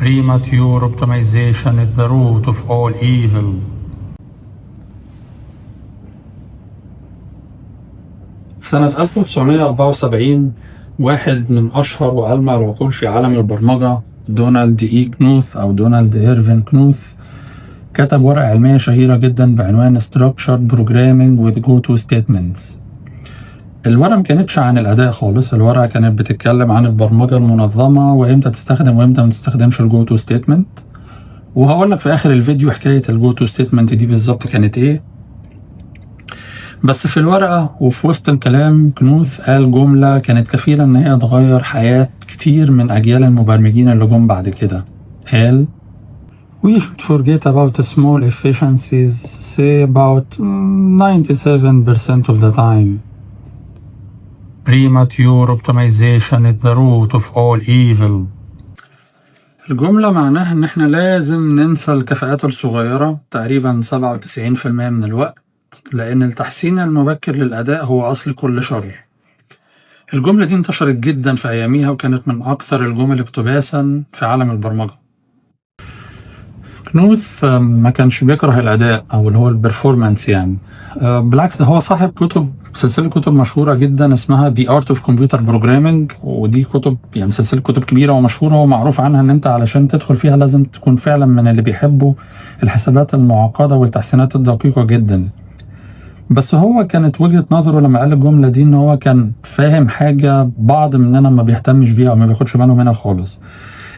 Premature optimization is the root of all evil. في سنة 1974 واحد من أشهر وألمع العقول في عالم البرمجة دونالد كنوث أو دونالد إيرفين كنوث كتب ورقة علمية شهيرة جدا بعنوان Structured Programming with Go-To Statements. الورقة ما كانتش عن الأداء خالص، الورقة كانت بتتكلم عن البرمجة المنظمة وإمتى تستخدم وإمتى ما تستخدمش الجو-تو ستيتمنت، وهقول لك في آخر الفيديو حكاية الجو-تو ستيتمنت دي بالظبط كانت إيه. بس في الورقة وفي وسط الكلام كنوث قال جملة كانت كفيلة إن هي تغير حياة كتير من أجيال المبرمجين اللي جم بعد كده. قال We should forget about the small efficiencies, say about 97% of the time. Premature optimization is the root of all evil. الجملة معناها إن إحنا لازم ننسى الكفاءات الصغيرة تقريبا 97% من الوقت، لأن التحسين المبكر للأداء هو أصل كل شر. الجملة دي انتشرت جدا في أياميها وكانت من أكثر الجمل اقتباسا في عالم البرمجة. كنوث ما كانش بيكره الأداء أو اللي هو البرفورمانس يعني، بالعكس ده هو صاحب سلسلة كتب مشهورة جدا اسمها The Art of Computer Programming، ودي كتب يعني سلسلة كتب كبيرة ومشهورة ومعروف عنها إن أنت علشان تدخل فيها لازم تكون فعلا من اللي بيحبوا الحسابات المعقدة والتحسينات الدقيقة جدا. بس هو كانت وجهة نظره لما قال الجملة دي إن هو كان فاهم حاجة بعض مننا ما بيهتمش بيها أو ما بياخدش باله منها خالص،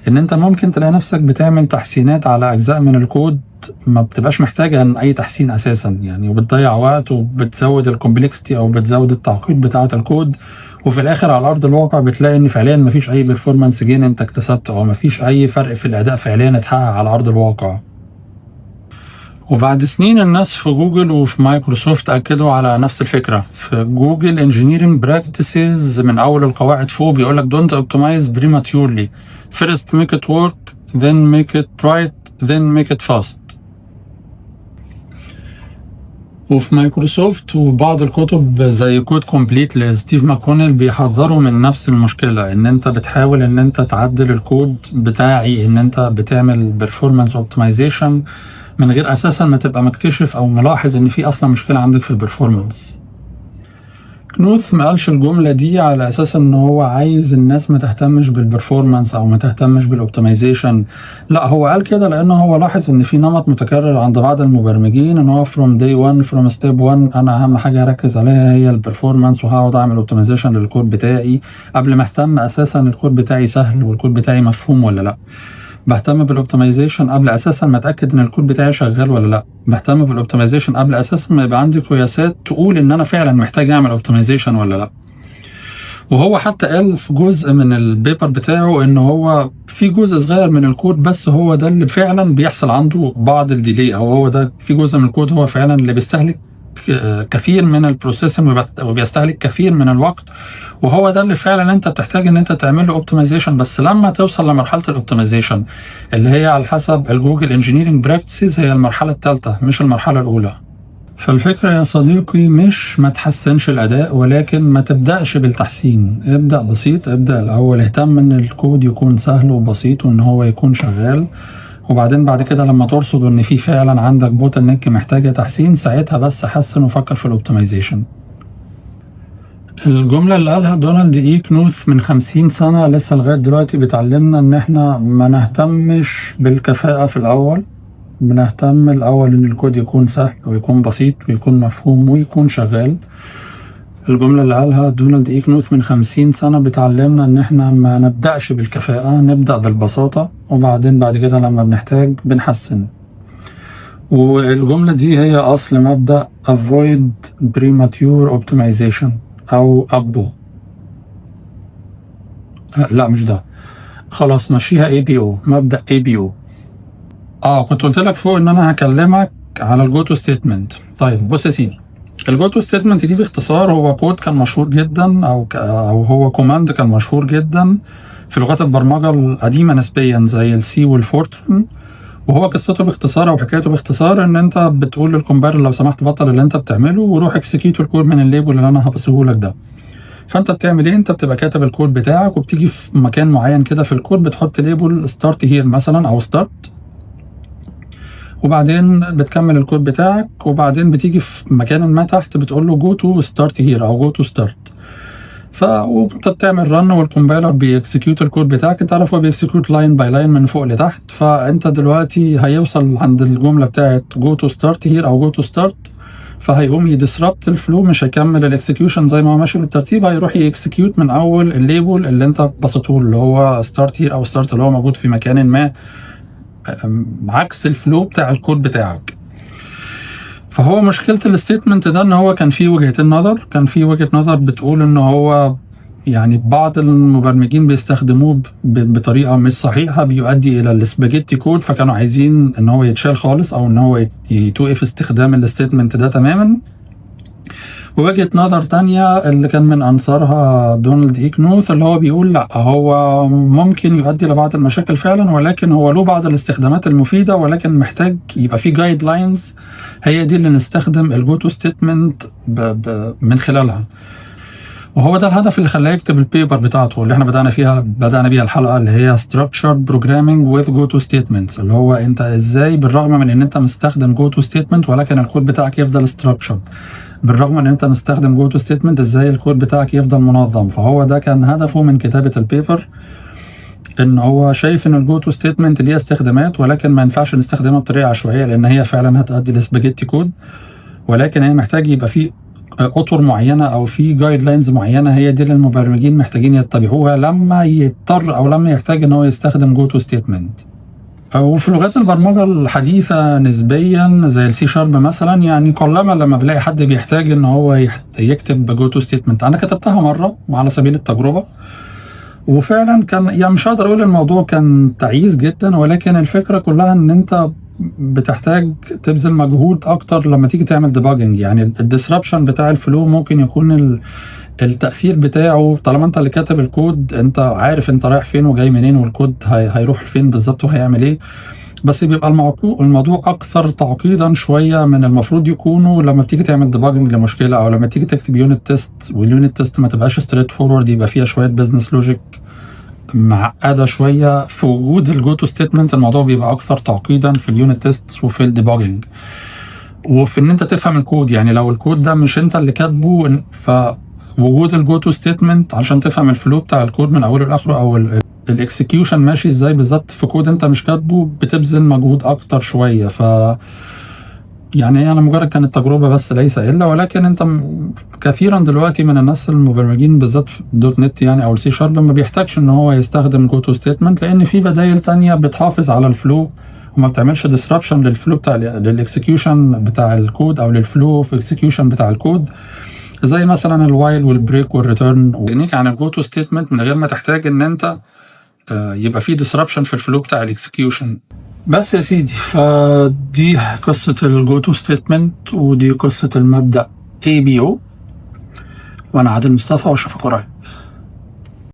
إن أنت ممكن تلاقي نفسك بتعمل تحسينات على أجزاء من الكود ما بتبقاش محتاجة أي تحسين أساسا يعني، وبتضيع وقت وبتزود الكومبلكستي أو بتزود التعقيد بتاعة الكود، وفي الآخر على أرض الواقع بتلاقي إن فعليا مفيش أي performance gain أنت اكتسبته أو مفيش أي فرق في الأداء فعليا اتحقق على أرض الواقع. وبعد سنين الناس في جوجل وفي مايكروسوفت أكدوا على نفس الفكرة. في جوجل Engineering Practices من أول القواعد فوق بيقولك Don't optimize prematurely. First make it work, then make it right, then make it fast. وفي مايكروسوفت وبعض الكتب زي كود كومبليت لستيف ماكونيل بيحذروا من نفس المشكلة، إن أنت بتحاول إن أنت تعدل الكود بتاعي، إن أنت بتعمل performance optimization من غير أساسا ما تبقى مكتشف أو ملاحظ إن في أصلا مشكلة عندك في البرفورمانس. كنوث ما قالش الجملة دي على أساس إن هو عايز الناس ما تهتمش بالبرفورمانس أو ما تهتمش بالأوبتمايزيشن، لا هو قال كده لأنه هو لاحظ إن في نمط متكرر عند بعض المبرمجين إن هو from day one from step one أنا أهم حاجة أركز عليها هي البرفورمانس وهقعد أعمل أوبتمايزيشن للكود بتاعي قبل ما أهتم أساسا الكود بتاعي سهل والكود بتاعي مفهوم ولا لأ. بهتم بالاوبتمايزيشن قبل اساسا ما اتاكد ان الكود بتاعي شغال ولا لا. بهتم بالاوبتمايزيشن قبل اساسا ما يبقى عندي قياسات تقول ان انا فعلا محتاج اعمل اوبتمايزيشن ولا لا. وهو حتى قال في جزء من البيبر بتاعه ان هو في جزء صغير من الكود بس هو ده اللي فعلا بيحصل عنده بعض الديلي، او هو ده في جزء من الكود هو فعلا اللي بيستهلك كثير من البروسيسنج وبيستهلك كثير من الوقت، وهو ده اللي فعلا انت بتحتاج ان انت تعمل له اوبتمايزيشن. بس لما توصل لمرحله الاوبتمايزيشن اللي هي على حسب الجوجل انجينيرنج براكتسز هي المرحله الثالثه مش المرحله الاولى. فالفكره يا صديقي مش ما تحسنش الاداء ولكن ما تبداش بالتحسين، ابدا بسيط، ابدا الاول اهتم ان الكود يكون سهل وبسيط وان هو يكون شغال، وبعدين بعد كده لما ترصد ان في فعلا عندك بوتل نيك محتاجه تحسين ساعتها بس حسن وفكر في الاوبتمايزيشن. الجمله اللي قالها دونالد كنوث من 50 سنه لسه لغايه دلوقتي بتعلمنا ان احنا ما نهتمش بالكفاءه في الاول، بنهتم الاول ان الكود يكون سهل ويكون بسيط ويكون مفهوم ويكون شغال. الجملة اللي قالها دونالد كنوث من 50 سنة بتعلمنا إن إحنا ما نبدأش بالكفاءة، نبدأ بالبساطة وبعدين بعد كده لما بنحتاج بنحسن. والجملة دي هي أصل مبدأ Avoid Premature Optimization أو أبو. لا مش ده، خلاص مشيها ABO، مبدأ ABO. كنت قلت لك فوق إن أنا هكلمك على الجوتو ستيتمنت. طيب بص يا سيدي، الجوتو ستيتمنت دي باختصار هو كود كان مشهور جدا او هو كوماند كان مشهور جدا في لغات البرمجه القديمه نسبيا زي السي والفورتران، وهو قصته باختصار او حكايته باختصار ان انت بتقول للكومبايلر لو سمحت بطل اللي انت بتعمله وروح اكسكيوت الكود من الليبل اللي انا هبصيه لك ده. فانت بتعمل ايه؟ انت بتبقى كاتب الكود بتاعك وبتيجي في مكان معين كده في الكود بتحط ليبل ستارت هير مثلا او ستارت، وبعدين بتكمل الكود بتاعك، وبعدين بتيجي في مكان ما تحت بتقول له جو تو ستارت هير او جو تو ستارت. وانت بتعمل رن والكومبايلر بيكسكيوت الكود بتاعك. انت عارف هو بيكسكيوت لاين باي لاين من فوق لتحت، فانت دلوقتي هيوصل عند الجمله بتاعت جو تو ستارت هير او جو تو ستارت، فهيقوم يدسربت الفلو، مش هيكمل الاكسكيوشن زي ما هو ماشي بالترتيب، هيروح يكسكيوت من اول الليبل اللي انت بسطته اللي هو ستارت هير او ستارت اللي هو موجود في مكان ما عكس الفلو بتاع الكود بتاعك. فهو مشكلة الستيتمنت ده ان هو كان فيه وجهتين نظر. كان فيه وجهة نظر بتقول ان هو يعني بعض المبرمجين بيستخدموه بطريقة مش صحيحة بيؤدي الى السباجيتي كود، فكانوا عايزين ان هو يتشال خالص او ان هو يتوقف استخدام الستيتمنت ده تماما. ووجهة نظر تانية اللي كان من أنصارها دونالد إيكنوث اللي هو بيقول لأ، هو ممكن يؤدي لبعض المشاكل فعلا، ولكن هو له بعض الاستخدامات المفيدة، ولكن محتاج يبقى فيه جايد لاينز هي دي اللي نستخدم الجو تو ستيتمنت من خلالها. وهو ده الهدف اللي خلاه يكتب البيبر بتاعته اللي احنا بدأنا بيها الحلقة، اللي هي Structured Programming with Go To Statements، اللي هو انت ازاي بالرغم من ان انت مستخدم Go To Statement ولكن الكود بتاعك يفضل Structured، بالرغم ان انت مستخدم Go To Statement ازاي الكود بتاعك يفضل منظم. فهو ده كان هدفه من كتابة البيبر، ان هو شايف ان الجو تو ستيتمنت ليها استخدامات ولكن ما ينفعش نستخدمها بطريقة عشوائية لان هي فعلا هتؤدي لسباجيتي كود، ولكن هي محتاج يبقى في اطر معينه او في جايد لاينز معينه هي دي اللي المبرمجين محتاجين يتبعوها لما يضطر او لما يحتاج ان هو يستخدم جو تو ستيتمنت. وفي لغات البرمجه الحديثه نسبيا زي السي شارب مثلا، يعني قلما لما بلاقي حد بيحتاج ان هو يكتب جو تو ستيتمنت. انا كتبتها مره على سبيل التجربه، وفعلا كان يعني مش هقدر اقول الموضوع كان تعيس جدا، ولكن الفكره كلها ان انت بتحتاج تبذل مجهود اكتر لما تيجي تعمل ديباجنج. يعني الديسربشن بتاع الفلو ممكن يكون التأثير بتاعه طالما انت اللي كاتب الكود انت عارف انت رايح فين وجاي منين والكود هيروح فين بالظبط وهيعمل ايه، بس بيبقى الموضوع اكثر تعقيدا شويه من المفروض يكونوا لما بتيجي تعمل ديباجنج لمشكله او لما تيجي تكتب يونت تيست، واليونت تيست ما تبقاش ستريت فورورد، يبقى فيها شويه بزنس لوجيك معقده شويه. في وجود الجو تو ستيتمنت الموضوع بيبقى اكثر تعقيدا في اليونت تيست وفي الديباجنج وفي ان انت تفهم الكود. يعني لو الكود ده مش انت اللي كاتبه، فوجود الجو تو ستيتمنت علشان تفهم الفلو بتاع الكود من اوله لاخره او الاكسكيوشن ماشي ازاي بالظبط في كود انت مش كاتبه بتبذل مجهود اكتر شويه. يعني انا مجرد كانت تجربه بس ليس الا، ولكن انت كثيرا دلوقتي من الناس المبرمجين بالذات في دوت نت يعني او السي شارب ما بيحتاجش ان هو يستخدم جو تو ستيتمنت لان في بدائل تانية بتحافظ على الفلو وما بتعملش ديسربشن للفلو بتاع للاكسكيوشن بتاع الكود او للفلو في اكسكيوشن بتاع الكود، زي مثلا الوايل والبريك والريتيرن، ونيك عن الجو تو ستيتمنت من غير ما تحتاج ان انت يبقى في ديسربشن في الفلو بتاع الاكسكيوشن. بس يا سيدي، فدي قصة الجو تو ستيتمنت ودي قصة المبدأ ABO، وانا عادل مصطفى واشوفك قريب.